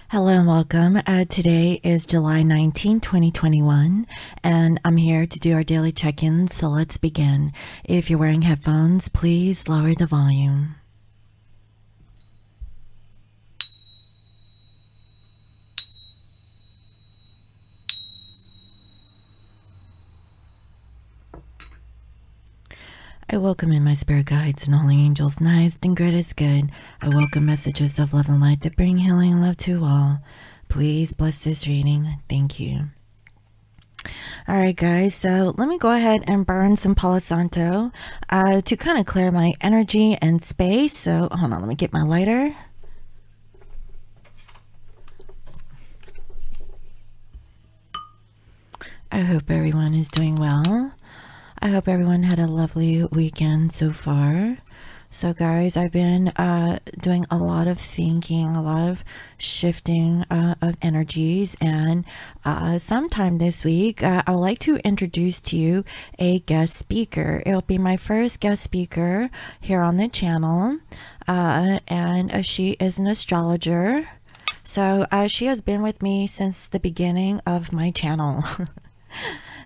Hello and welcome. Today is July 19, 2021, and I'm here to do our daily check-in, so let's begin. If you're wearing headphones, please lower the volume. I welcome in my spirit guides and holy angels, nice and good is good. I welcome messages of love and light that bring healing and love to all. Please bless this reading. Thank you. Alright guys, so let me go ahead and burn some Palo Santo to kind of clear my energy and space. So hold on, let me get my lighter. I hope everyone is doing well. I hope everyone had a lovely weekend so far. So guys, I've been doing a lot of thinking, a lot of shifting of energies, and sometime this week I would like to introduce to you a guest speaker. It'll be my first guest speaker here on the channel, and she is an astrologer. So she has been with me since the beginning of my channel.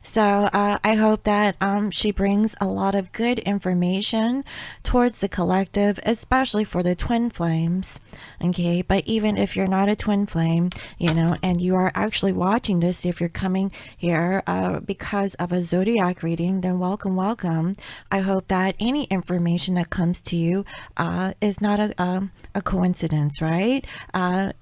So I hope that she brings a lot of good information towards the collective, especially for the twin flames. Okay, but even if you're not a twin flame, you know, and you are actually watching this, if you're coming here because of a zodiac reading, then welcome. I hope that any information that comes to you is not a coincidence, right?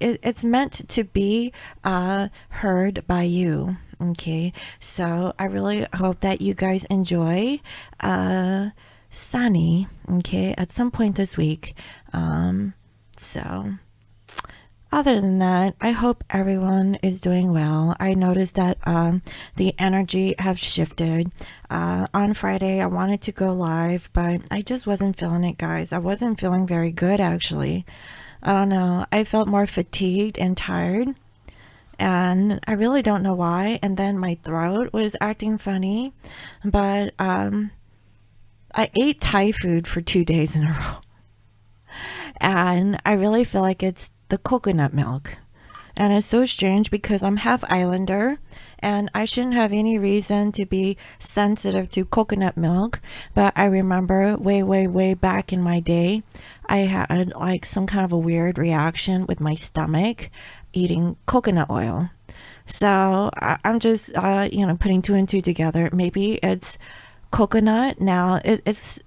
It's meant to be heard by you. Okay, so I really hope that you guys enjoy Sunny, okay, at some point this week. So other than that, I hope everyone is doing well. I noticed that the energy have shifted. On Friday I wanted to go live, but I just wasn't feeling it, guys. I wasn't feeling very good, actually. I don't know, I felt more fatigued and tired, and I really don't know why. And then my throat was acting funny, but I ate Thai food for 2 days in a row, and I really feel like it's the coconut milk. And it's so strange because I'm half islander and I shouldn't have any reason to be sensitive to coconut milk, but I remember way back in my day I had like some kind of a weird reaction with my stomach eating coconut oil. So I'm just you know, putting two and two together. Maybe it's coconut. Now it's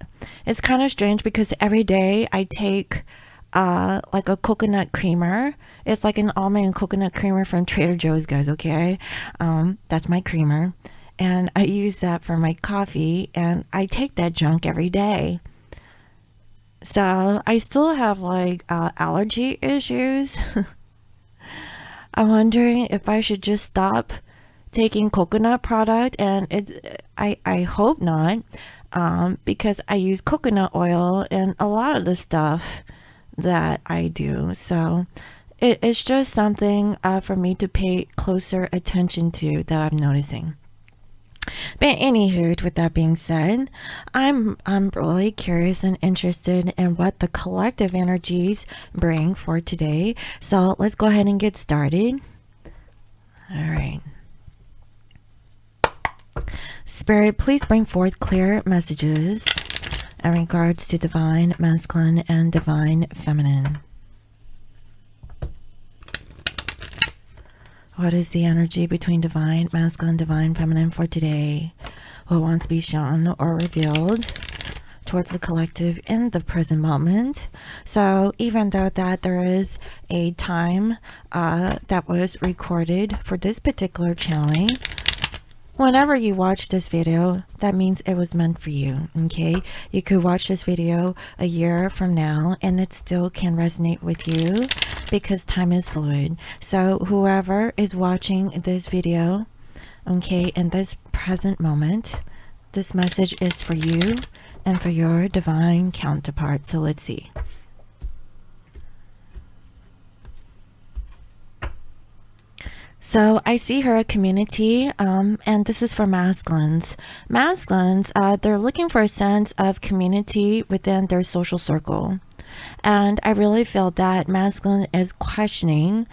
kind of strange because every day I take like a coconut creamer. It's like an almond and coconut creamer from Trader Joe's, guys. Okay, that's my creamer, and I use that for my coffee, and I take that junk every day. So I still have like allergy issues. I'm wondering if I should just stop taking coconut product, and I hope not, because I use coconut oil in a lot of the stuff that I do. So it's just something for me to pay closer attention to that I'm noticing. But anywho, with that being said, I'm really curious and interested in what the collective energies bring for today. So let's go ahead and get started. All right. Spirit, please bring forth clear messages in regards to divine masculine and divine feminine. What is the energy between divine masculine, divine feminine for today? What wants to be shown or revealed towards the collective in the present moment? So even though that there is a time that was recorded for this particular channeling, whenever you watch this video, that means it was meant for you. Okay, you could watch this video a year from now and it still can resonate with you because time is fluid. So whoever is watching this video, okay, in this present moment, this message is for you and for your divine counterpart. So let's see. So I see here a community, and this is for masculines. Masculines, they're looking for a sense of community within their social circle. And I really feel that masculine is questioning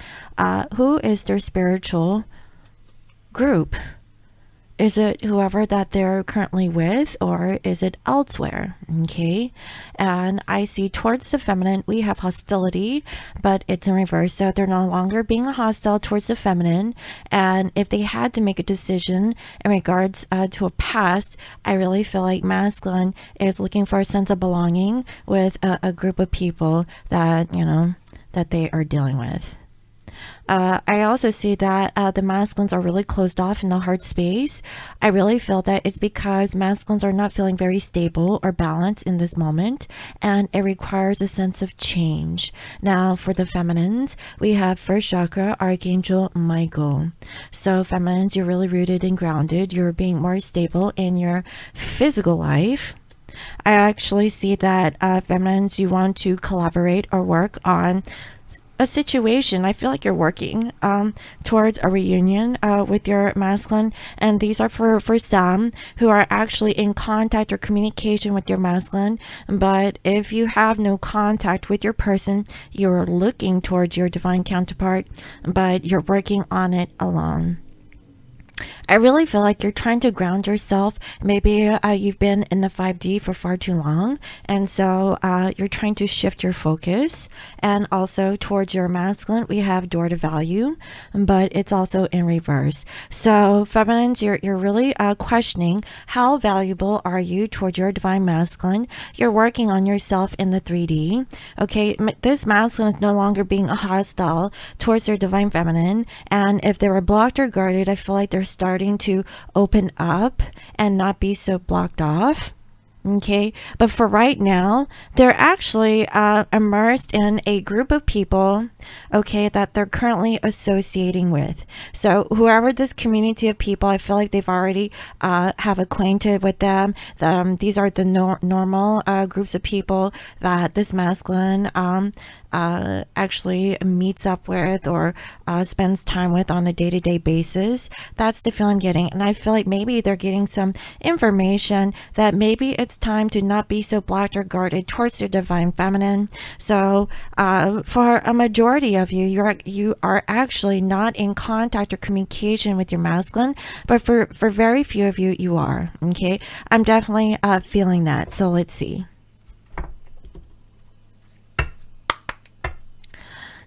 who is their spiritual group. Is it whoever that they're currently with, or is it elsewhere? Okay. And I see towards the feminine, we have hostility, but it's in reverse. So they're no longer being hostile towards the feminine. And if they had to make a decision in regards to a past, I really feel like masculine is looking for a sense of belonging with a group of people that, that they are dealing with. I also see that the masculines are really closed off in the heart space. I really feel that it's because masculines are not feeling very stable or balanced in this moment, and it requires a sense of change. Now, for the feminines, we have first chakra, Archangel Michael. So feminines, you're really rooted and grounded. You're being more stable in your physical life. I actually see that feminines, you want to collaborate or work on a situation. I feel like you're working towards a reunion with your masculine, and these are for some who are actually in contact or communication with your masculine. But if you have no contact with your person, you're looking towards your divine counterpart, but you're working on it alone. I really feel like you're trying to ground yourself. Maybe you've been in the 5D for far too long, and so you're trying to shift your focus. And also towards your masculine, we have door to value, but it's also in reverse. So feminines, you're really questioning how valuable are you towards your divine masculine. You're working on yourself in the 3D. Okay, this masculine is no longer being hostile towards their divine feminine, and if they were blocked or guarded, I feel like they're starting to open up and not be so blocked off. Okay, but for right now, they're actually immersed in a group of people, okay, that they're currently associating with. So whoever this community of people, I feel like they've already have acquainted with them. These are the normal groups of people that this masculine actually meets up with or spends time with on a day-to-day basis. That's the feel I'm getting, and I feel like maybe they're getting some information that maybe it's time to not be so blocked or guarded towards your divine feminine. So for a majority of you, you are actually not in contact or communication with your masculine, but for very few of you, you are. Okay, I'm definitely feeling that. So let's see.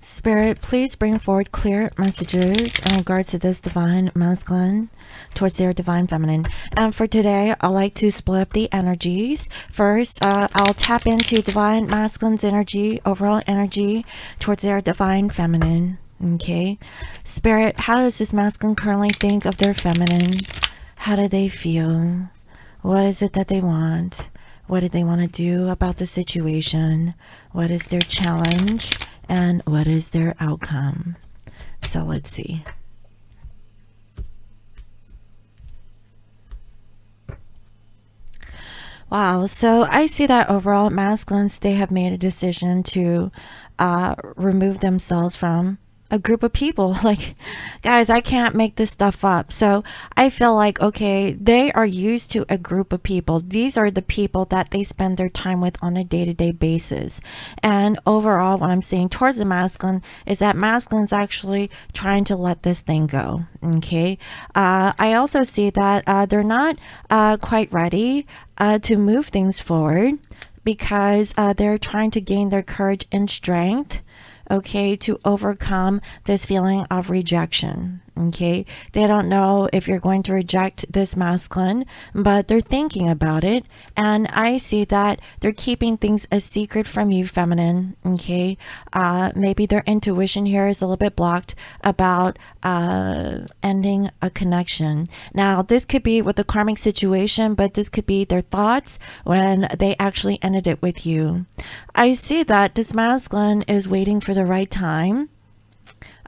Spirit, please bring forward clear messages in regards to this divine masculine towards their divine feminine. And for today, I like to split up the energies. First, I'll tap into divine masculine's energy, overall energy towards their divine feminine. Okay, Spirit, how does this masculine currently think of their feminine? How do they feel? What is it that they want? What do they want to do about the situation? What is their challenge? And what is their outcome? So let's see. Wow, so I see that overall masculines, they have made a decision to remove themselves from a group of people. Like, guys, I can't make this stuff up. So I feel like, okay, they are used to a group of people. These are the people that they spend their time with on a day-to-day basis. And overall, what I'm seeing towards the masculine is that masculine's actually trying to let this thing go. Okay, I also see that they're not quite ready to move things forward because they're trying to gain their courage and strength, okay, to overcome this feeling of rejection. Okay, they don't know if you're going to reject this masculine, but they're thinking about it. And I see that they're keeping things a secret from you, feminine. Okay, maybe their intuition here is a little bit blocked about ending a connection. Now, this could be with the karmic situation, but this could be their thoughts when they actually ended it with you. I see that this masculine is waiting for the right time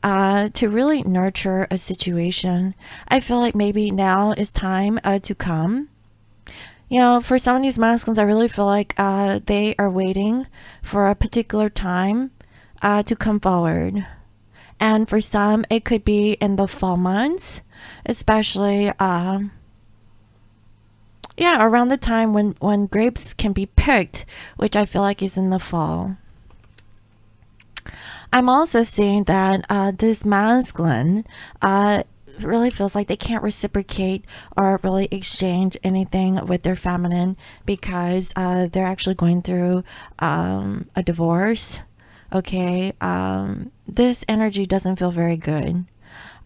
to really nurture a situation. I feel like maybe now is time to come. You know, for some of these masculines, I really feel like they are waiting for a particular time to come forward. And for some, it could be in the fall months, especially yeah, around the time when grapes can be picked, which I feel like is in the fall. I'm also seeing that this masculine really feels like they can't reciprocate or really exchange anything with their feminine because they're actually going through a divorce. Okay, this energy doesn't feel very good.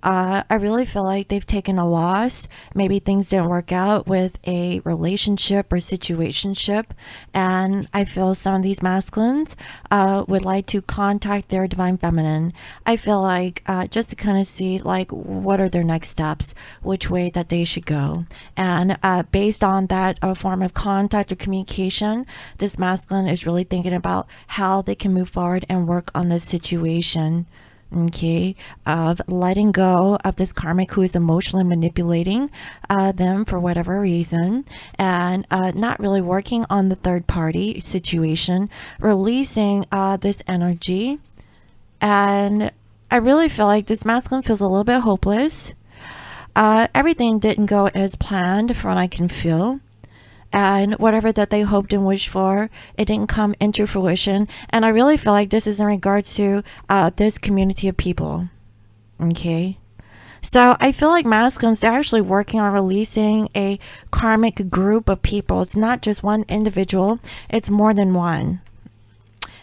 I really feel like they've taken a loss. Maybe things didn't work out with a relationship or situationship. And I feel some of these masculines would like to contact their divine feminine. I feel like just to kind of see like what are their next steps, which way that they should go. And based on that form of contact or communication, this masculine is really thinking about how they can move forward and work on this situation. Okay, of letting go of this karmic who is emotionally manipulating them for whatever reason, and not really working on the third party situation, releasing this energy. And I really feel like this masculine feels a little bit hopeless. Everything didn't go as planned from what I can feel. And whatever that they hoped and wished for, it didn't come into fruition. And I really feel like this is in regards to this community of people. Okay, so I feel like masculines are actually working on releasing a karmic group of people. It's not just one individual, it's more than one.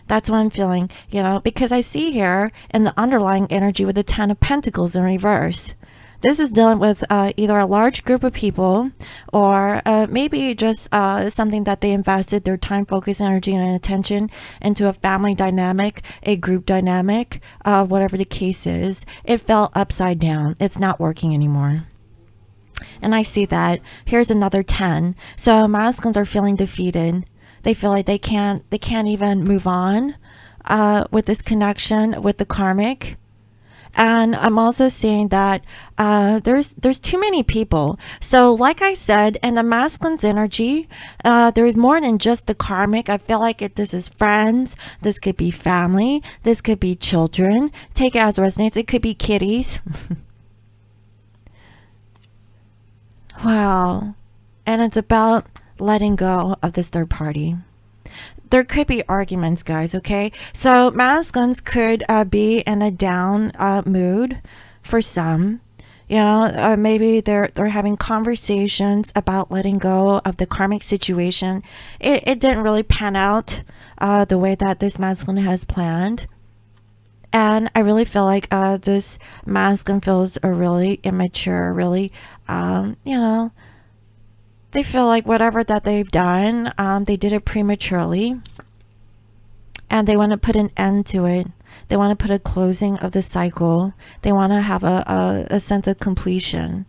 That's what I'm feeling, you know, because I see here in the underlying energy with the 10 of Pentacles in reverse. This is dealing with either a large group of people or maybe just something that they invested their time, focus, energy, and attention into a family dynamic, a group dynamic, whatever the case is. It fell upside down. It's not working anymore. And I see that. Here's another 10. So masculines are feeling defeated. They feel like they can't even move on with this connection with the karmic. And I'm also seeing that there's too many people. So like I said, in the masculine's energy, there's more than just the karmic. I feel like this is friends. This could be family. This could be children. Take it as resonates. It could be kitties. Wow. And it's about letting go of this third party. There could be arguments, guys, okay? So masculines could be in a down mood for some. You know, maybe they're having conversations about letting go of the karmic situation. It didn't really pan out the way that this masculine has planned. And I really feel like this masculine feels really immature, really, you know, they feel like whatever that they've done, they did it prematurely. And they want to put an end to it. They want to put a closing of the cycle. They want to have a sense of completion.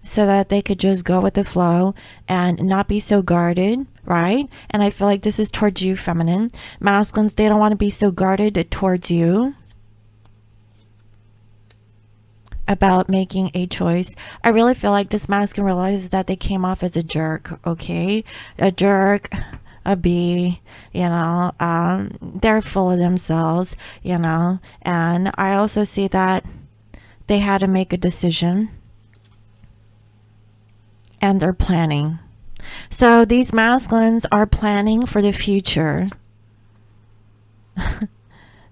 So that they could just go with the flow and not be so guarded, right? And I feel like this is towards you, feminine. Masculines, they don't want to be so guarded towards you about making a choice. I really feel like this masculine realizes that they came off as a jerk, okay? A jerk, a bee, you know, they're full of themselves, you know, and I also see that they had to make a decision and they're planning. So these masculines are planning for the future.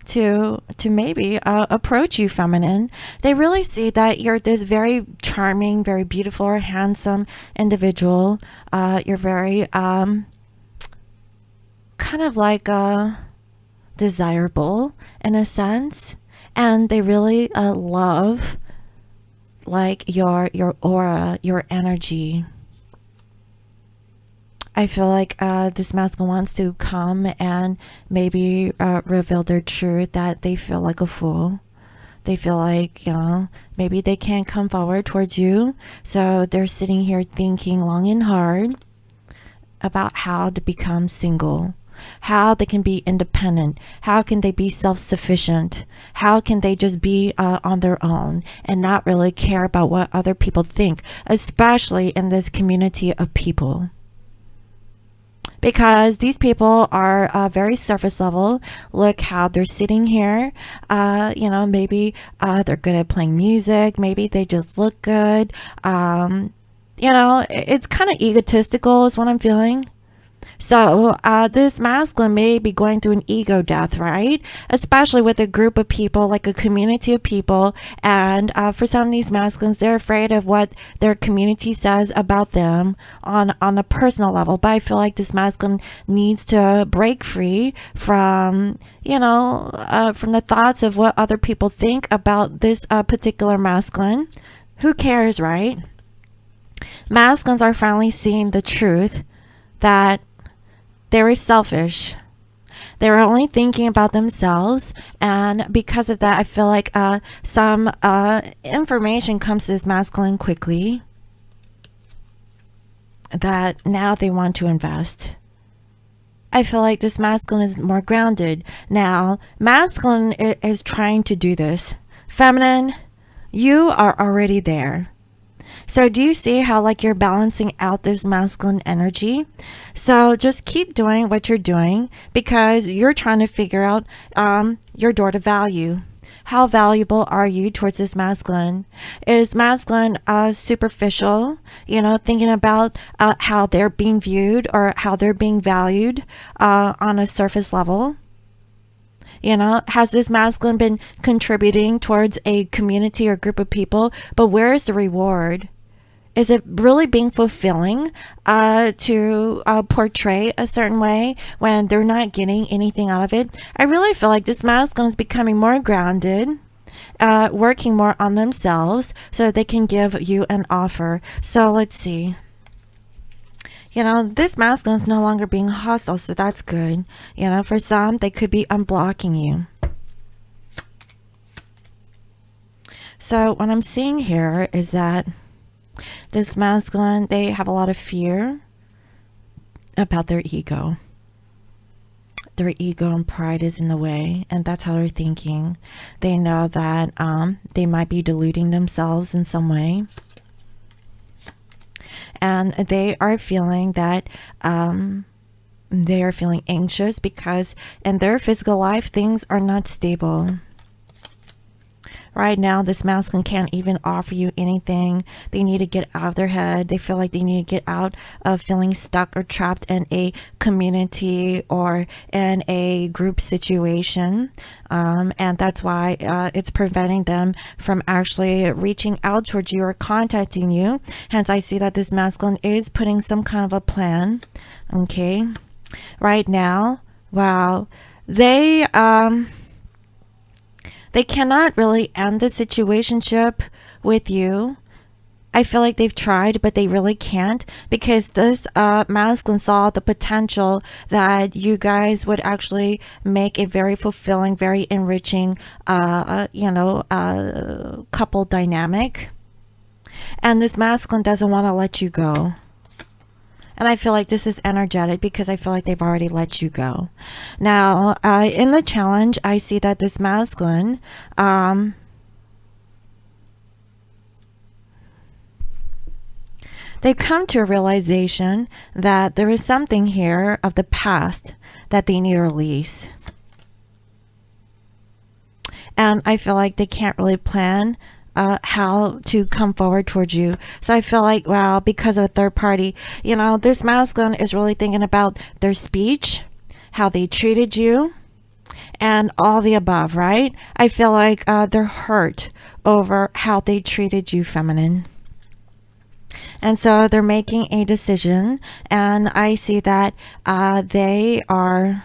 to maybe approach you, feminine. They really see that you're this very charming, very beautiful or handsome individual. You're very kind of like desirable in a sense, and they really love like your aura, your energy. I feel like this masculine wants to come and maybe reveal their truth, that they feel like a fool. They feel like, you know, maybe they can't come forward towards you. So they're sitting here thinking long and hard about how to become single, how they can be independent, how can they be self-sufficient, how can they just be on their own and not really care about what other people think, especially in this community of people. because these people are very surface level. Look how they're sitting here. Maybe they're good at playing music. Maybe they just look good. It's kind of egotistical is what I'm feeling. So this masculine may be going through an ego death, right? Especially with a group of people, like a community of people. And for some of these masculines, they're afraid of what their community says about them on a personal level. But I feel like this masculine needs to break free from, from the thoughts of what other people think about this particular masculine. Who cares, right? Masculines are finally seeing the truth that they were selfish. They were only thinking about themselves, and because of that, I feel like some information comes to this masculine quickly that now they want to invest. I feel like this masculine is more grounded. Now, masculine is trying to do this. Feminine, you are already there. So do you see how like you're balancing out this masculine energy? So just keep doing what you're doing because you're trying to figure out your door to value. How valuable are you towards this masculine? Is masculine superficial, thinking about how they're being viewed or how they're being valued on a surface level? Has this masculine been contributing towards a community or group of people? But where is the reward? Is it really being fulfilling to portray a certain way when they're not getting anything out of it? I really feel like this masculine is becoming more grounded, working more on themselves so that they can give you an offer. So let's see. This masculine is no longer being hostile, so that's good. For some, they could be unblocking you. So what I'm seeing here is that this masculine, they have a lot of fear about their ego. Their ego and pride is in the way, and that's how they're thinking. They know that they might be deluding themselves in some way. And they are feeling that they are feeling anxious because in their physical life, things are not stable. Right now, this masculine can't even offer you anything. They need to get out of their head. They feel like they need to get out of feeling stuck or trapped in a community or in a group situation. And that's why it's preventing them from actually reaching out towards you or contacting you. Hence, I see that this masculine is putting some kind of a plan. Okay. Right now, wow. They cannot really end the situationship with you. I feel like they've tried, but they really can't because this masculine saw the potential that you guys would actually make a very fulfilling, very enriching, couple dynamic. And this masculine doesn't want to let you go. And I feel like this is energetic because I feel like they've already let you go. Now, in the challenge, I see that this masculine, they've come to a realization that there is something here of the past that they need to release. And I feel like they can't really plan how to come forward towards you. So I feel like, wow, because of a third party, this masculine is really thinking about their speech, how they treated you, and all the above, right? I feel like they're hurt over how they treated you, feminine. And so they're making a decision, and I see that they are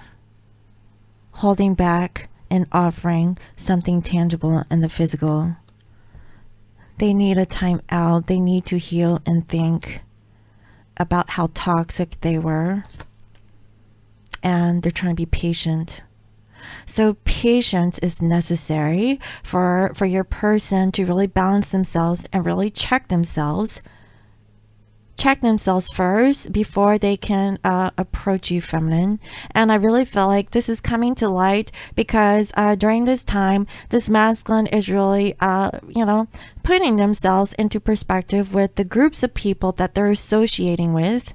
holding back and offering something tangible in the physical. They need a time out. They need to heal and think about how toxic they were. And they're trying to be patient. So patience is necessary for your person to really balance themselves and really check themselves first before they can approach you, feminine. And I really feel like this is coming to light because during this time, this masculine is really putting themselves into perspective with the groups of people that they're associating with.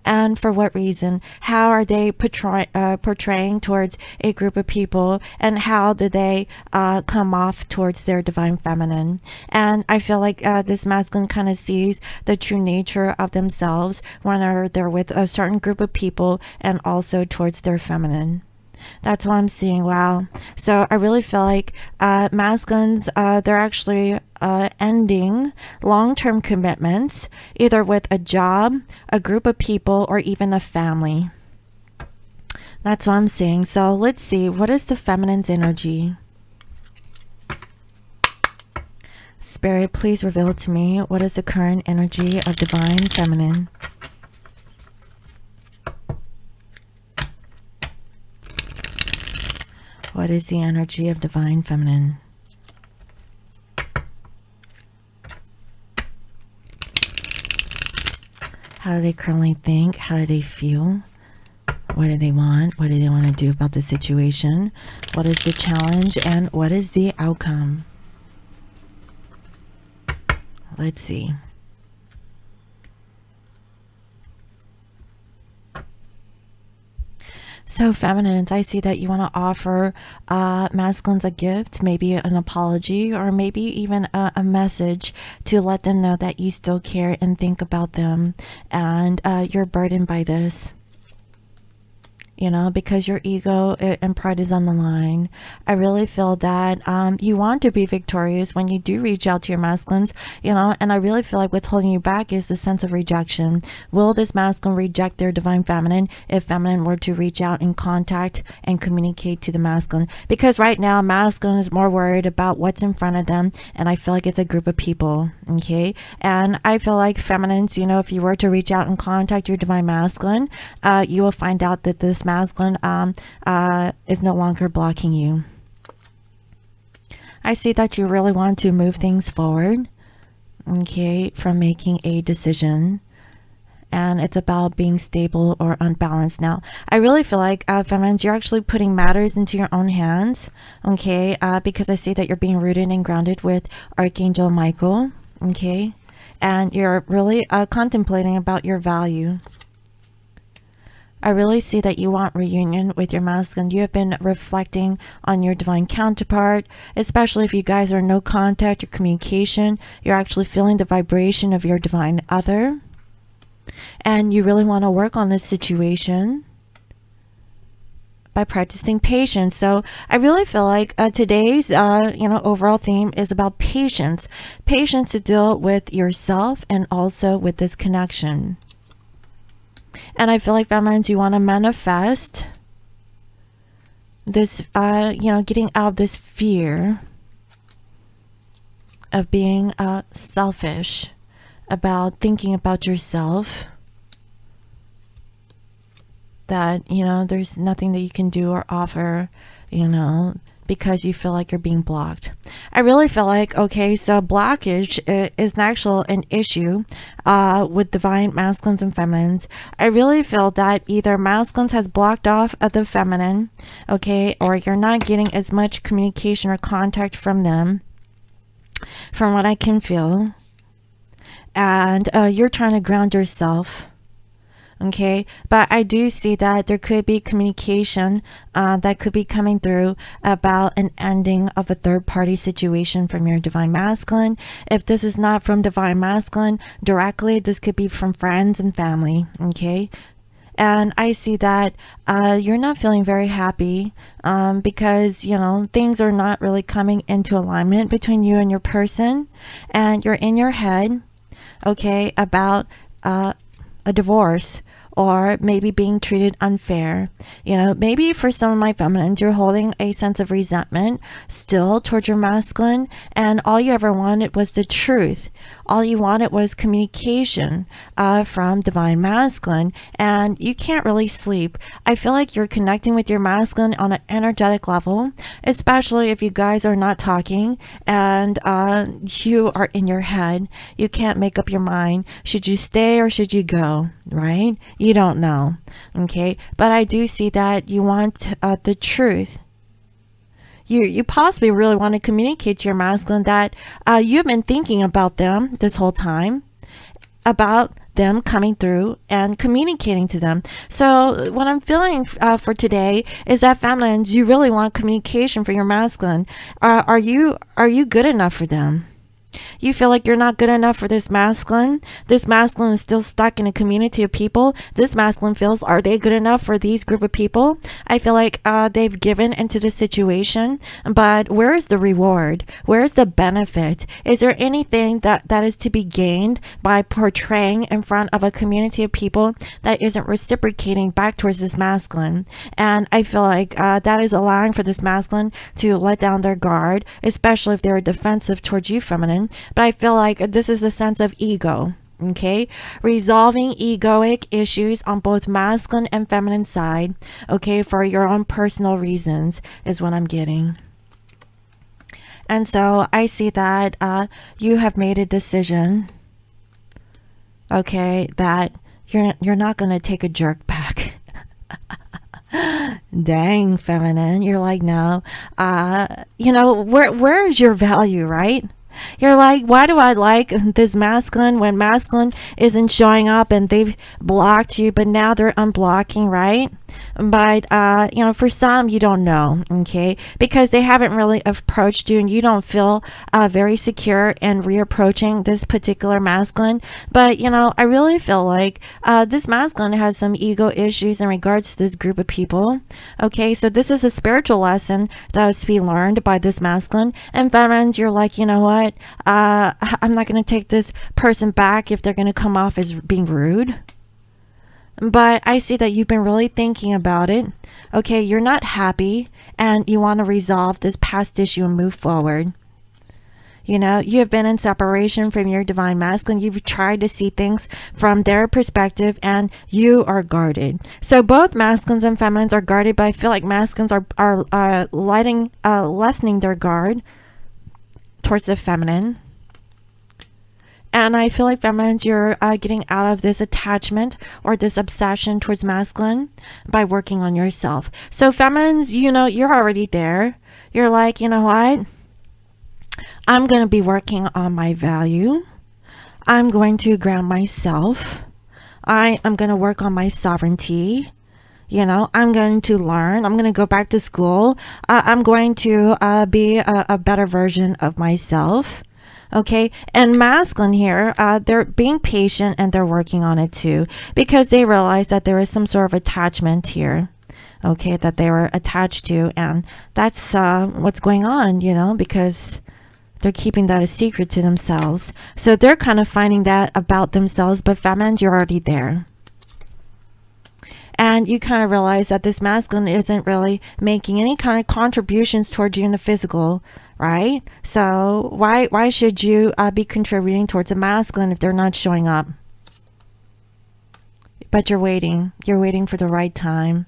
and for what reason? How are they portraying towards a group of people, and how do they come off towards their divine feminine? And I feel like this masculine kind of sees the true nature of themselves when they're with a certain group of people, and also towards their feminine. That's what I'm seeing. Wow. So I really feel like masculines, they're actually ending long-term commitments, either with a job, a group of people, or even a family. That's what I'm seeing. So let's see. What is the feminine's energy? Spirit, please reveal to me what is the current energy of divine feminine. What is the energy of divine feminine? How do they currently think? How do they feel? What do they want? What do they want to do about the situation? What is the challenge? And what is the outcome? Let's see. So feminines, I see that you want to offer masculines a gift, maybe an apology, or maybe even a message to let them know that you still care and think about them, and you're burdened by this. You know, because your ego and pride is on the line. I really feel that you want to be victorious when you do reach out to your masculines, you know, and I really feel like what's holding you back is the sense of rejection. Will this masculine reject their divine feminine if feminine were to reach out and contact and communicate to the masculine? Because right now, masculine is more worried about what's in front of them, and I feel like it's a group of people, okay? And I feel like feminines, you know, if you were to reach out and contact your divine masculine, you will find out that this masculine is no longer blocking you. I see that you really want to move things forward, okay, from making a decision, and it's about being stable or unbalanced. Now, I really feel like feminines, you're actually putting matters into your own hands, okay, because I see that you're being rooted and grounded with Archangel Michael, okay, and you're really contemplating about your value. I really see that you want reunion with your masculine. You have been reflecting on your divine counterpart, especially if you guys are no contact or communication. You're actually feeling the vibration of your divine other, and you really want to work on this situation by practicing patience. So I really feel like today's overall theme is about patience to deal with yourself and also with this connection. And I feel like feminines, you want to manifest this, getting out of this fear of being selfish, about thinking about yourself, that, you know, there's nothing that you can do or offer, you know, because you feel like you're being blocked. I really feel like, okay, so blockage is an issue with divine masculines and feminines. I really feel that either masculines has blocked off of the feminine, okay, or you're not getting as much communication or contact from them, from what I can feel, and you're trying to ground yourself. Okay, but I do see that there could be communication that could be coming through about an ending of a third-party situation from your divine masculine. If this is not from divine masculine directly, this could be from friends and family. Okay, and I see that you're not feeling very happy because, you know, things are not really coming into alignment between you and your person, and you're in your head, okay, about a divorce, or maybe being treated unfair. You know, maybe for some of my feminines, you're holding a sense of resentment still towards your masculine, and all you ever wanted was the truth. All you wanted was communication from divine masculine, and you can't really sleep. I feel like you're connecting with your masculine on an energetic level, especially if you guys are not talking and you are in your head. You can't make up your mind. Should you stay or should you go, right? You don't know, okay? But I do see that you want the truth. You possibly really want to communicate to your masculine that you've been thinking about them this whole time, about them coming through and communicating to them. So what I'm feeling for today is that feminines, you really want communication for your masculine. Are you good enough for them? You feel like you're not good enough for this masculine. This masculine is still stuck in a community of people. This masculine feels, are they good enough for these group of people? I feel like they've given into the situation, but where is the reward? Where is the benefit? Is there anything that is to be gained by portraying in front of a community of people that isn't reciprocating back towards this masculine? And I feel like that is allowing for this masculine to let down their guard, especially if they're defensive towards you, feminine. But I feel like this is a sense of ego. Okay, resolving egoic issues on both masculine and feminine side, okay, for your own personal reasons is what I'm getting. And so I see that you have made a decision, okay, that you're not going to take a jerk back. Dang, feminine, you're like, no, you know, where is your value, right? You're like, why do I like this masculine when masculine isn't showing up and they've blocked you, but now they're unblocking, right? But, you know, for some, you don't know, okay? Because they haven't really approached you and you don't feel very secure in reapproaching this particular masculine. But, you know, I really feel like this masculine has some ego issues in regards to this group of people, okay? So this is a spiritual lesson that is to be learned by this masculine. And feminines, you're like, you know what? I'm not going to take this person back if they're going to come off as being rude. But I see that you've been really thinking about it. Okay, you're not happy and you want to resolve this past issue and move forward. You know, you have been in separation from your divine masculine. You've tried to see things from their perspective and you are guarded. So both masculines and feminines are guarded, but I feel like masculines are lessening their guard towards the feminine. And I feel like feminines, you're getting out of this attachment or this obsession towards masculine by working on yourself. So feminines, you know, you're already there. You're like, you know what? I'm going to be working on my value. I'm going to ground myself. I am going to work on my sovereignty. You know, I'm going to learn. I'm going to go back to school. I'm going to be a better version of myself. Okay, and masculine here, they're being patient and they're working on it too, because they realize that there is some sort of attachment here, okay, that they were attached to, and that's what's going on, you know, because they're keeping that a secret to themselves. So they're kind of finding that about themselves, but feminines, you're already there. And you kind of realize that this masculine isn't really making any kind of contributions towards you in the physical, right? So why should you be contributing towards a masculine if they're not showing up? But you're waiting for the right time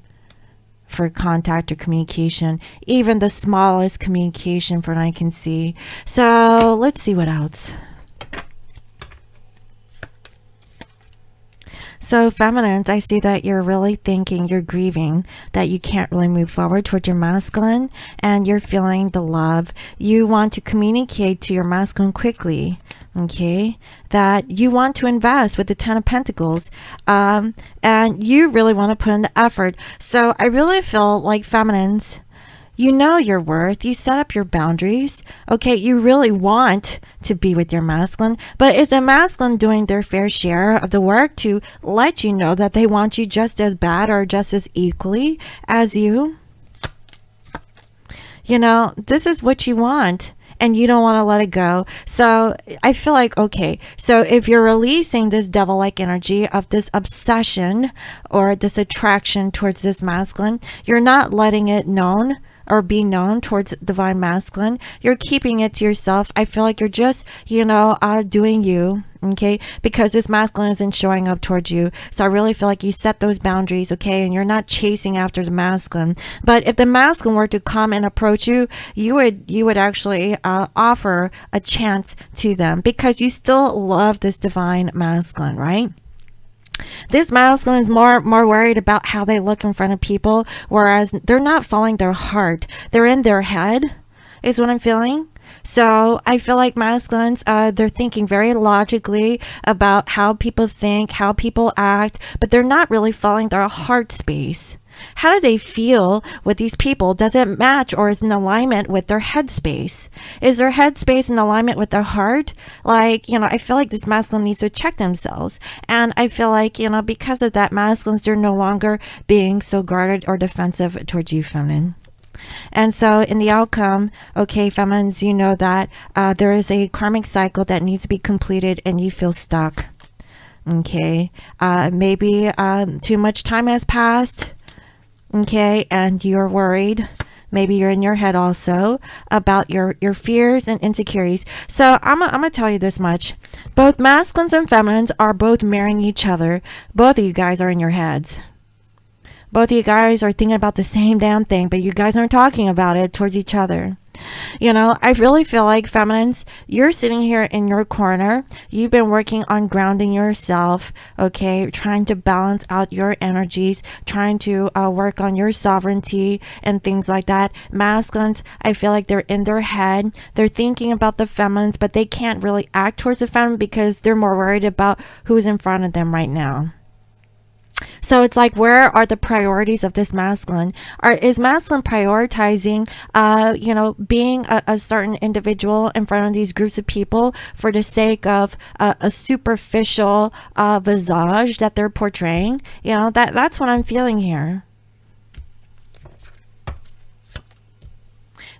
for contact or communication, even the smallest communication from what I can see. So let's see what else. So feminines, I see that you're really thinking, you're grieving that you can't really move forward towards your masculine, and you're feeling the love. You want to communicate to your masculine quickly, okay? That you want to invest with the Ten of Pentacles, and you really want to put in the effort. So I really feel like feminines, you know your worth. You set up your boundaries. Okay, you really want to be with your masculine, but is the masculine doing their fair share of the work to let you know that they want you just as bad or just as equally as you? You know, this is what you want and you don't want to let it go. So I feel like, okay, so if you're releasing this devil-like energy of this obsession or this attraction towards this masculine, you're not letting it known or be known towards divine masculine. You're keeping it to yourself. I feel like you're just, you know, doing you, okay, because this masculine isn't showing up towards you. So I really feel like you set those boundaries, okay, and you're not chasing after the masculine. But if the masculine were to come and approach you, you would actually offer a chance to them, because you still love this divine masculine, right? This masculine is more worried about how they look in front of people, whereas they're not following their heart. They're in their head, is what I'm feeling. So I feel like masculines, they're thinking very logically about how people think, how people act, but they're not really following their heart space. How do they feel with these people? Does it match or is in alignment with their headspace? Is their headspace in alignment with their heart? Like, I feel like this masculine needs to check themselves. And I feel like, because of that, masculines, they're no longer being so guarded or defensive towards you, feminine. And so in the outcome, okay, feminines, you know that there is a karmic cycle that needs to be completed and you feel stuck. Okay, maybe too much time has passed. Okay, and you're worried. Maybe you're in your head also about your fears and insecurities. So I'm gonna tell you this much. Both masculines and feminines are both mirroring each other. Both of you guys are in your heads. Both of you guys are thinking about the same damn thing, but you guys aren't talking about it towards each other. I really feel like feminines, you're sitting here in your corner. You've been working on grounding yourself, okay? Trying to balance out your energies, trying to work on your sovereignty and things like that. Masculines, I feel like they're in their head. They're thinking about the feminines, but they can't really act towards the feminine because they're more worried about who's in front of them right now. So it's like, where are the priorities of this masculine? Is masculine prioritizing, being a certain individual in front of these groups of people for the sake of a superficial visage that they're portraying? That's what I'm feeling here.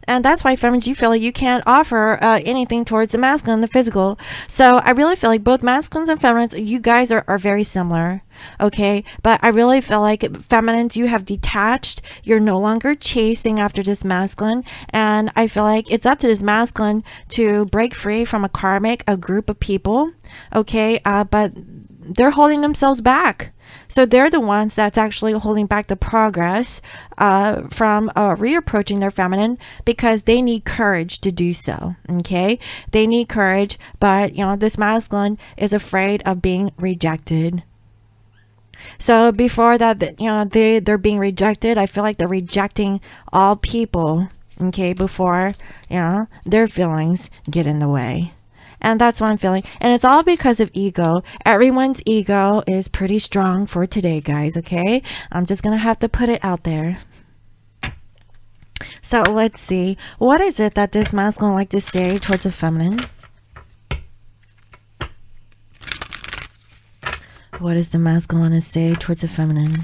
And that's why, feminines, you feel like you can't offer anything towards the masculine, the physical. So I really feel like both masculines and feminines, you guys are very similar. Okay, but I really feel like feminines, you have detached. You're no longer chasing after this masculine. And I feel like it's up to this masculine to break free from a group of people. Okay, but they're holding themselves back. So they're the ones that's actually holding back the progress from reapproaching their feminine, because they need courage to do so. Okay, they need courage, but this masculine is afraid of being rejected. So before that, they're being rejected. I feel like they're rejecting all people. Okay, before their feelings get in the way. And that's what I'm feeling. And it's all because of ego. Everyone's ego is pretty strong for today, guys. Okay, I'm just gonna have to put it out there. So let's see, what is it that this masculine like to say towards a feminine? What does the masculine want to say towards a feminine?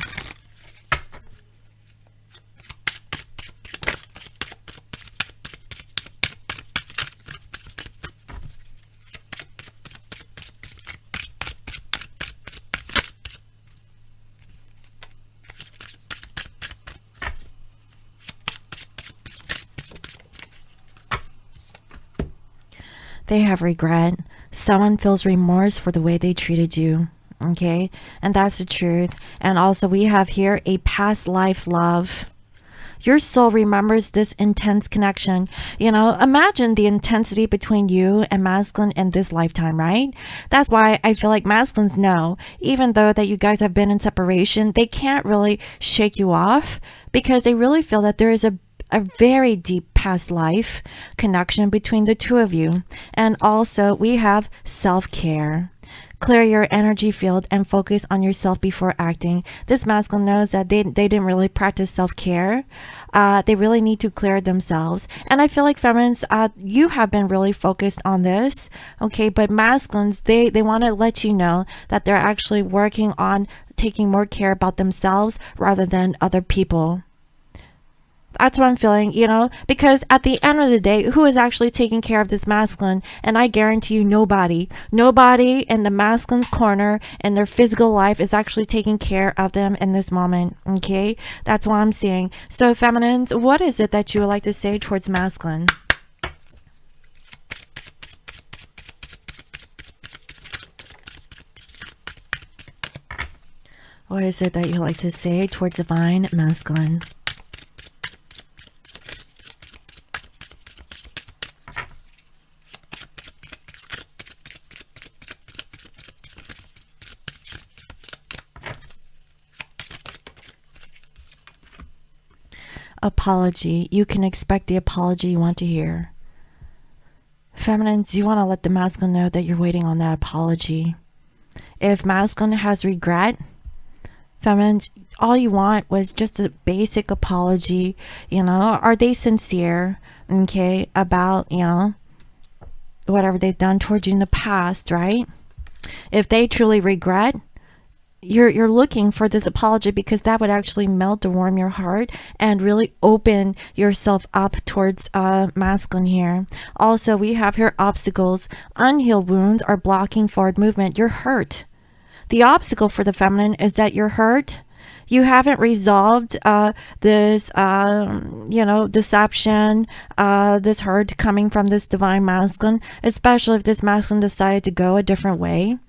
They have regret. Someone feels remorse for the way they treated you. Okay, and that's the truth. And also we have here a past life love. Your soul remembers this intense connection. Imagine the intensity between you and masculine in this lifetime, right? That's why I feel like masculines know, even though that you guys have been in separation, they can't really shake you off, because they really feel that there is a very deep past life connection between the two of you. And also we have self-care. Clear your energy field and focus on yourself before acting. This masculine knows that they didn't really practice self-care. They really need to clear themselves. And I feel like feminines, you have been really focused on this. Okay, but masculines, they want to let you know that they're actually working on taking more care about themselves rather than other people. That's what I'm feeling, because at the end of the day, who is actually taking care of this masculine? And I guarantee you, nobody in the masculine's corner in their physical life is actually taking care of them in this moment. Okay, that's what I'm seeing. So feminines, what is it that you would like to say towards masculine? What is it that you like to say towards divine masculine? Apology. You can expect the apology you want to hear. Feminines, you want to let the masculine know that you're waiting on that apology. If masculine has regret, feminines, all you want was just a basic apology. You know, are they sincere, okay, about, you know, whatever they've done towards you in the past, right? If they truly regret, you're looking for this apology because that would actually melt or warm your heart and really open yourself up towards masculine here. Also, we have here obstacles. Unhealed wounds are blocking forward movement. You're hurt. The obstacle for the feminine is that you're hurt. You haven't resolved this, you know, deception, this hurt coming from this divine masculine, especially if this masculine decided to go a different way.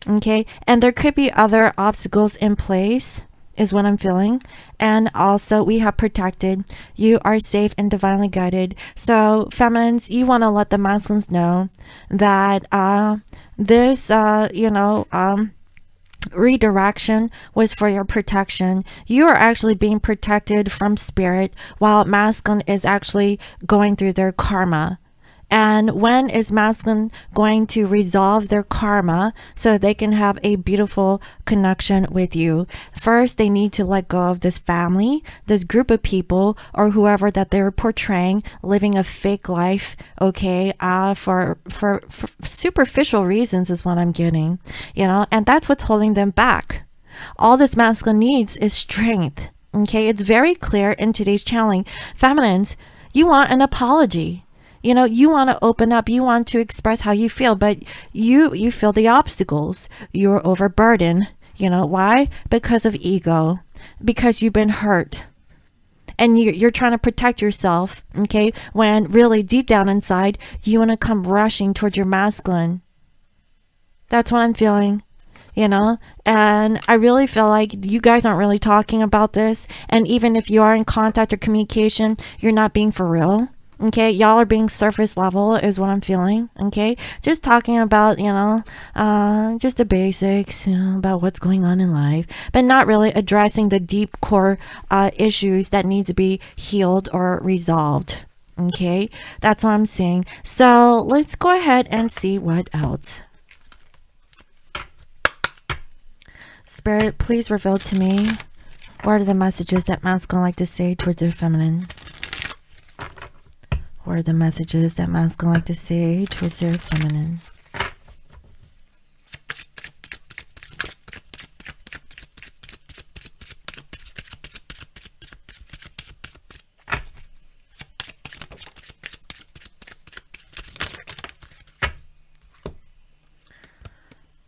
Okay, and there could be other obstacles in place is what I'm feeling. And also we have protected. You are safe and divinely guided. So feminines, you want to let the masculines know that this redirection was for your protection. You are actually being protected from spirit while masculine is actually going through their karma. And when is masculine going to resolve their karma so they can have a beautiful connection with you? First, they need to let go of this family, this group of people, or whoever that they're portraying, living a fake life, okay, for superficial reasons is what I'm getting, you know, and that's what's holding them back. All this masculine needs is strength, okay? It's very clear in today's channeling. Feminines, you want an apology. You know, you want to open up, you want to express how you feel, but you feel the obstacles. You're overburdened. You know why? Because of ego, because you've been hurt. And you're trying to protect yourself, okay? When really deep down inside, you want to come rushing toward your masculine. That's what I'm feeling, you know? And I really feel like you guys aren't really talking about this. And even if you are in contact or communication, you're not being for real. Okay, y'all are being surface level is what I'm feeling. Okay, just talking about, you know, just the basics, you know, about what's going on in life, but not really addressing the deep core issues that need to be healed or resolved. Okay, that's what I'm seeing. So let's go ahead and see what else. Spirit, please reveal to me what are the messages that masculine like to say towards their feminine. What are the messages that masculine like to say towards their feminine?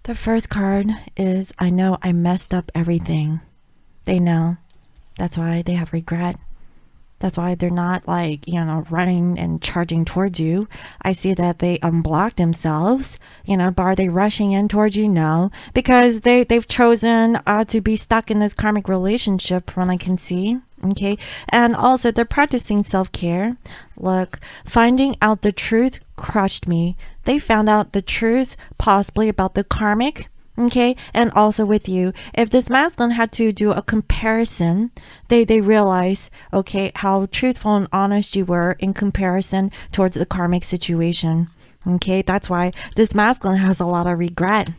The first card is, I know I messed up everything. They know. That's why they have regret. That's why they're not like, you know, running and charging towards you. I see that they unblock themselves, you know, but are they rushing in towards you? No, because they've chosen to be stuck in this karmic relationship from what I can see. Okay. And also they're practicing self-care. Look, finding out the truth crushed me. They found out the truth possibly about the karmic. Okay, and also with you, if this masculine had to do a comparison, they realize, okay, how truthful and honest you were in comparison towards the karmic situation. Okay, that's why this masculine has a lot of regret.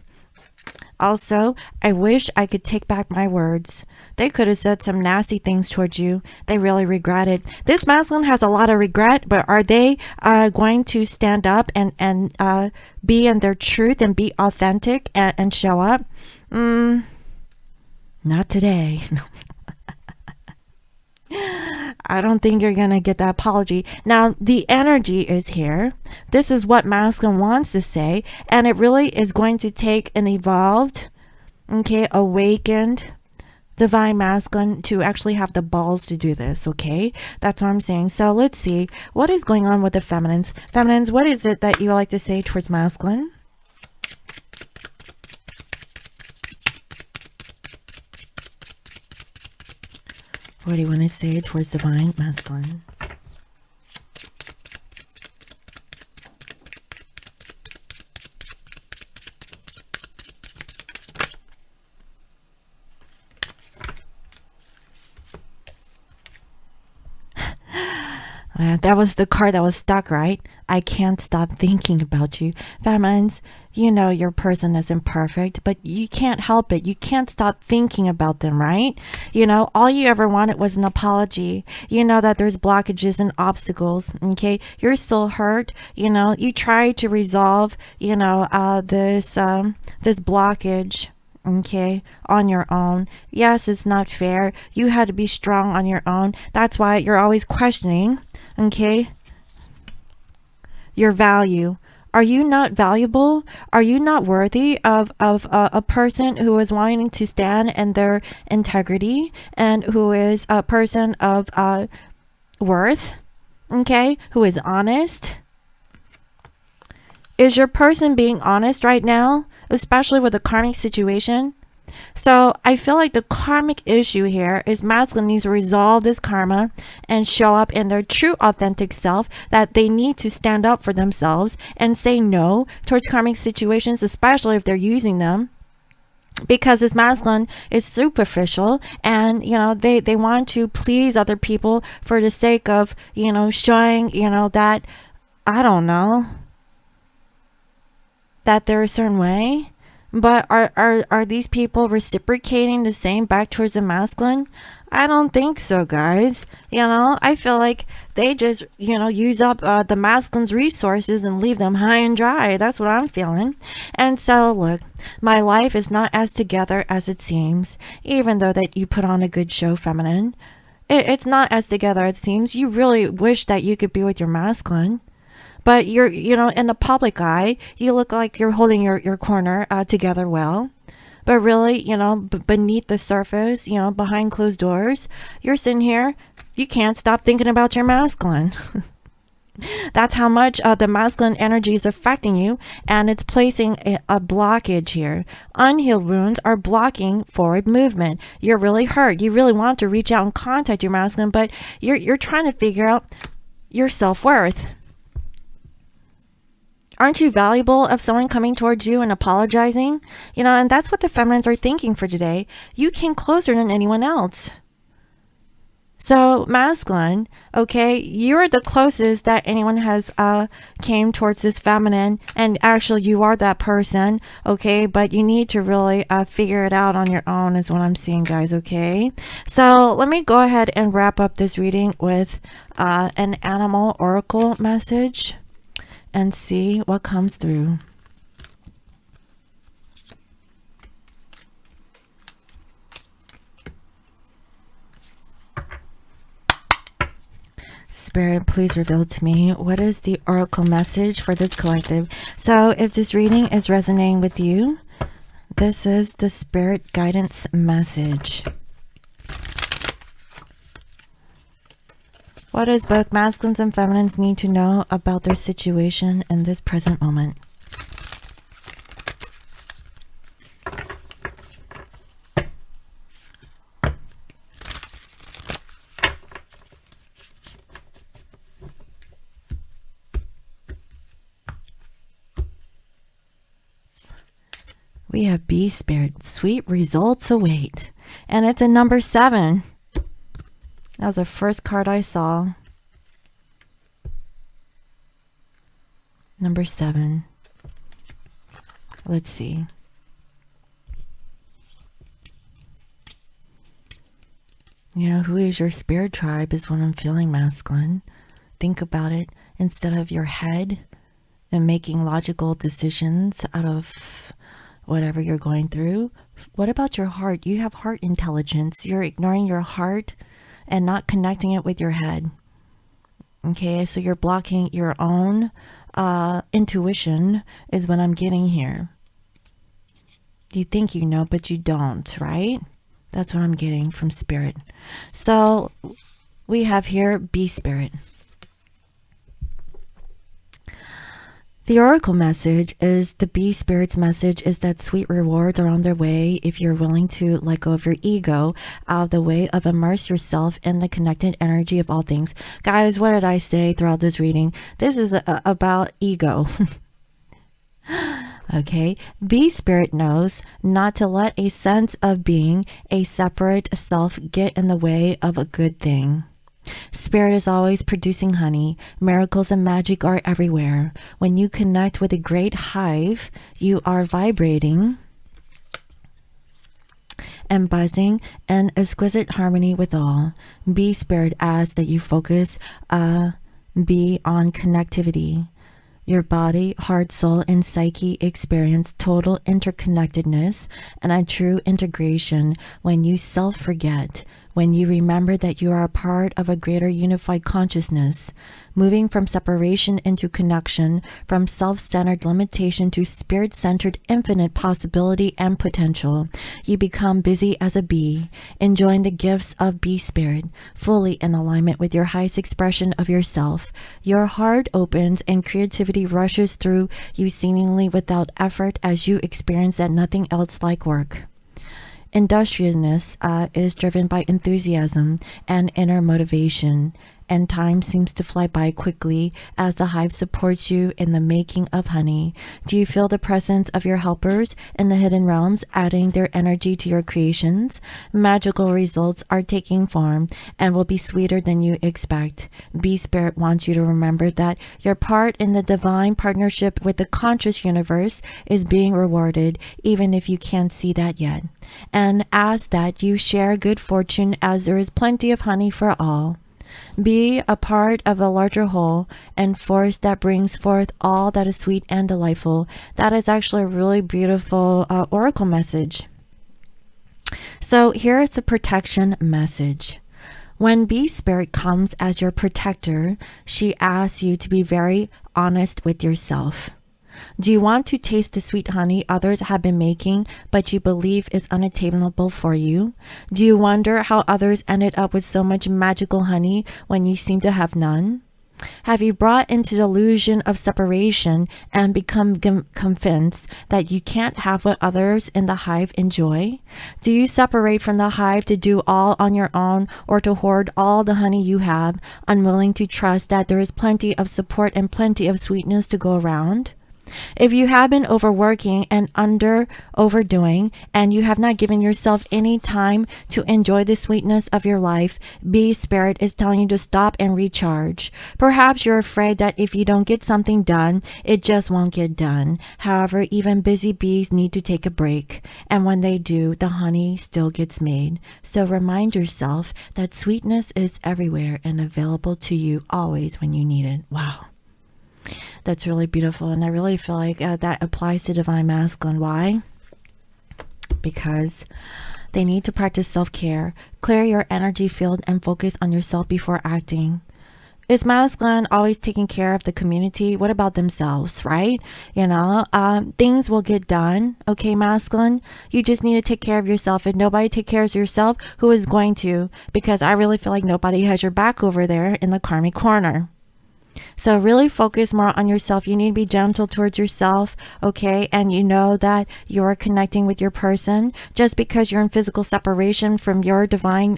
Also, I wish I could take back my words. They could have said some nasty things towards you. They really regret it. This masculine has a lot of regret, but are they going to stand up and be in their truth and be authentic and show up? Not today. I don't think you're going to get that apology. Now, the energy is here. This is what masculine wants to say, and it really is going to take an evolved, okay, awakened, divine masculine to actually have the balls to do this, okay? That's what I'm saying. So let's see what is going on with the feminines. Feminines, what is it that you like to say towards masculine? What do you want to say towards divine masculine? That was the card that was stuck, right? I can't stop thinking about you. Feminines, you know your person isn't perfect, but you can't help it. You can't stop thinking about them, right? You know, all you ever wanted was an apology. You know that there's blockages and obstacles, okay? You're still hurt. You know, you try to resolve, you know, this blockage, okay, on your own. Yes, it's not fair. You had to be strong on your own. That's why you're always questioning, okay, your value. Are you not valuable? Are you not worthy of a person who is wanting to stand in their integrity and who is a person of worth, okay, who is honest? Is your person being honest right now, especially with the karmic situation? So I feel like the karmic issue here is masculine needs to resolve this karma and show up in their true authentic self, that they need to stand up for themselves and say no towards karmic situations, especially if they're using them. Because this masculine is superficial, and you know they want to please other people for the sake of, you know, showing, you know, that, I don't know, that they're a certain way. But are these people reciprocating the same back towards the masculine? I don't think so, guys. You know, I feel like they just, you know, use up the masculine's resources and leave them high and dry. That's what I'm feeling. And so, look, my life is not as together as it seems, even though that you put on a good show, feminine. It's not as together as it seems. You really wish that you could be with your masculine. But you're, you know, in the public eye, you look like you're holding your corner together well. But really, you know, beneath the surface, you know, behind closed doors, you're sitting here, you can't stop thinking about your masculine. That's how much the masculine energy is affecting you, and it's placing a blockage here. Unhealed wounds are blocking forward movement. You're really hurt. You really want to reach out and contact your masculine, but you're trying to figure out your self-worth. Aren't you valuable of someone coming towards you and apologizing? You know, and that's what the feminines are thinking for today. You came closer than anyone else. So masculine, okay, you're the closest that anyone has came towards this feminine, and actually you are that person, okay, but you need to really figure it out on your own is what I'm seeing, guys, okay? So let me go ahead and wrap up this reading with an animal oracle message and see what comes through. Spirit, please reveal to me what is the oracle message for this collective. So if this reading is resonating with you, this is the spirit guidance message. What does both masculines and feminines need to know about their situation in this present moment? We have B Spirit, sweet results await. And it's a number 7. That was the first card I saw. Number 7. Let's see. You know, who is your spirit tribe is what I'm feeling, masculine. Think about it instead of your head and making logical decisions out of whatever you're going through. What about your heart? You have heart intelligence. You're ignoring your heart and not connecting it with your head. Okay, so you're blocking your own intuition is what I'm getting here. You think you know, but you don't, right? That's what I'm getting from Spirit. So we have here B Spirit. The oracle message is the B Spirit's message is that sweet rewards are on their way if you're willing to let go of your ego out of the way of immerse yourself in the connected energy of all things. Guys, what did I say throughout this reading? This is about ego. Okay, B Spirit knows not to let a sense of being a separate self get in the way of a good thing. Spirit is always producing honey. Miracles and magic are everywhere. When you connect with a great hive, you are vibrating and buzzing in exquisite harmony with all. Bee Spirit asks that you focus be on connectivity. Your body, heart, soul, and psyche experience total interconnectedness and a true integration when you self-forget, when you remember that you are a part of a greater unified consciousness, moving from separation into connection, from self-centered limitation to spirit-centered infinite possibility and potential. You become busy as a bee, enjoying the gifts of bee spirit, fully in alignment with your highest expression of yourself. Your heart opens and creativity rushes through you seemingly without effort as you experience that nothing else like work. Industriousness is driven by enthusiasm and inner motivation, and time seems to fly by quickly as the hive supports you in the making of honey. Do you feel the presence of your helpers in the hidden realms adding their energy to your creations? Magical results are taking form and will be sweeter than you expect. Bee Spirit wants you to remember that your part in the divine partnership with the conscious universe is being rewarded, even if you can't see that yet. And ask that you share good fortune as there is plenty of honey for all. Be a part of a larger whole and force that brings forth all that is sweet and delightful. That is actually a really beautiful oracle message. So here is the protection message. When Bee Spirit comes as your protector, she asks you to be very honest with yourself. Do you want to taste the sweet honey others have been making, but you believe is unattainable for you? Do you wonder how others ended up with so much magical honey when you seem to have none? Have you brought into the illusion of separation and become convinced that you can't have what others in the hive enjoy? Do you separate from the hive to do all on your own or to hoard all the honey you have, unwilling to trust that there is plenty of support and plenty of sweetness to go around? If you have been overworking and overdoing, and you have not given yourself any time to enjoy the sweetness of your life, Bee Spirit is telling you to stop and recharge. Perhaps you're afraid that if you don't get something done, it just won't get done. However, even busy bees need to take a break, and when they do, the honey still gets made. So remind yourself that sweetness is everywhere and available to you always when you need it. Wow. That's really beautiful, and I really feel like that applies to Divine Masculine. Why? Because they need to practice self-care, clear your energy field, and focus on yourself before acting. Is masculine always taking care of the community? What about themselves, right? You know, things will get done. Okay, masculine, you just need to take care of yourself. If nobody takes care of yourself, who is going to? Because I really feel like nobody has your back over there in the karmic corner. So really focus more on yourself. You need to be gentle towards yourself, okay? And you know that you're connecting with your person. Just because you're in physical separation from your divine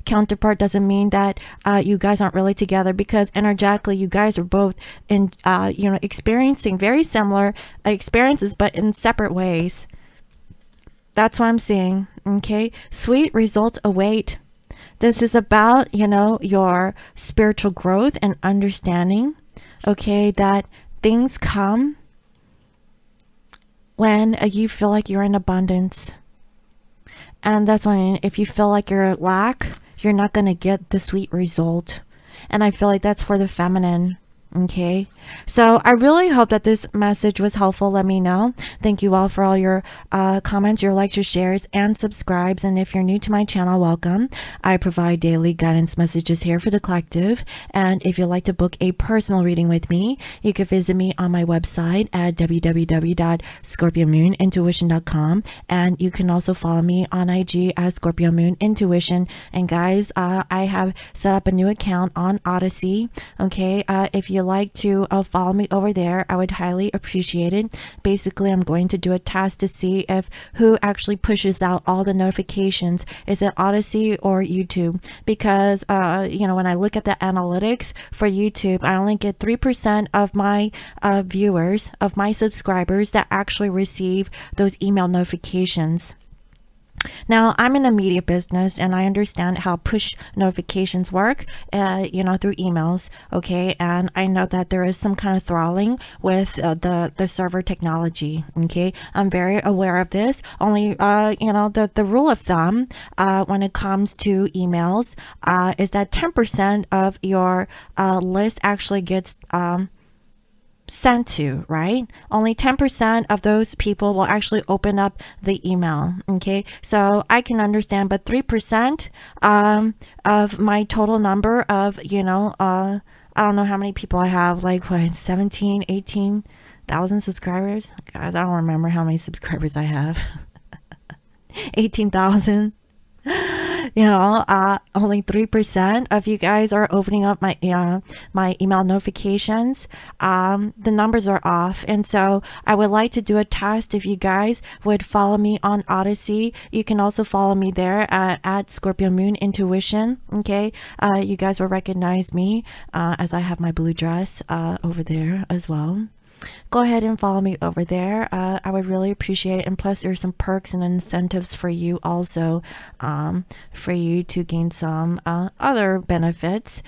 counterpart doesn't mean that you guys aren't really together, because energetically you guys are both in, experiencing very similar experiences, but in separate ways. That's what I'm seeing, okay? Sweet results await. This is about, your spiritual growth and understanding, okay, that things come when you feel like you're in abundance. And that's when, if you feel like you're at lack, you're not going to get the sweet result. And I feel like that's for the feminine. Okay, so I really hope that this message was helpful. Let me know. Thank you all for all your comments, your likes, your shares, and subscribes. And if you're new to my channel, welcome. I provide daily guidance messages here for the collective. And if you'd like to book a personal reading with me, you can visit me on my website at www.scorpiomoonintuition.com. And you can also follow me on IG as Scorpio Moon Intuition. And guys, I have set up a new account on Odyssey. Okay, if you like to follow me over there, I would highly appreciate it. Basically, I'm going to do a test to see if who actually pushes out all the notifications. Is it Odyssey or YouTube? Because when I look at the analytics for YouTube, I only get 3% of my viewers, of my subscribers, that actually receive those email notifications. Now, I'm in a media business and I understand how push notifications work, through emails. Okay. And I know that there is some kind of throttling with the server technology. Okay. I'm very aware of this. Only, the rule of thumb when it comes to emails is that 10% of your list actually gets sent to, right? Only 10% of those people will actually open up the email. Okay, so I can understand, but 3% of my total number of, I don't know how many people I have, like what, 17, 18,000 subscribers? Guys, I don't remember how many subscribers I have. 18,000. Only 3% of you guys are opening up my email notifications. The numbers are off, and so I would like to do a test. If you guys would follow me on Odyssey, you can also follow me there at Scorpio Moon Intuition. Okay, you guys will recognize me as I have my blue dress over there as well. Go ahead and follow me over there. I would really appreciate it. And plus, there's some perks and incentives for you also, for you to gain some other benefits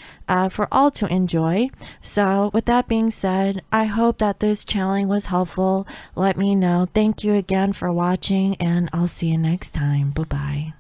for all to enjoy. So with that being said, I hope that this channeling was helpful. Let me know. Thank you again for watching, and I'll see you next time. Bye-bye.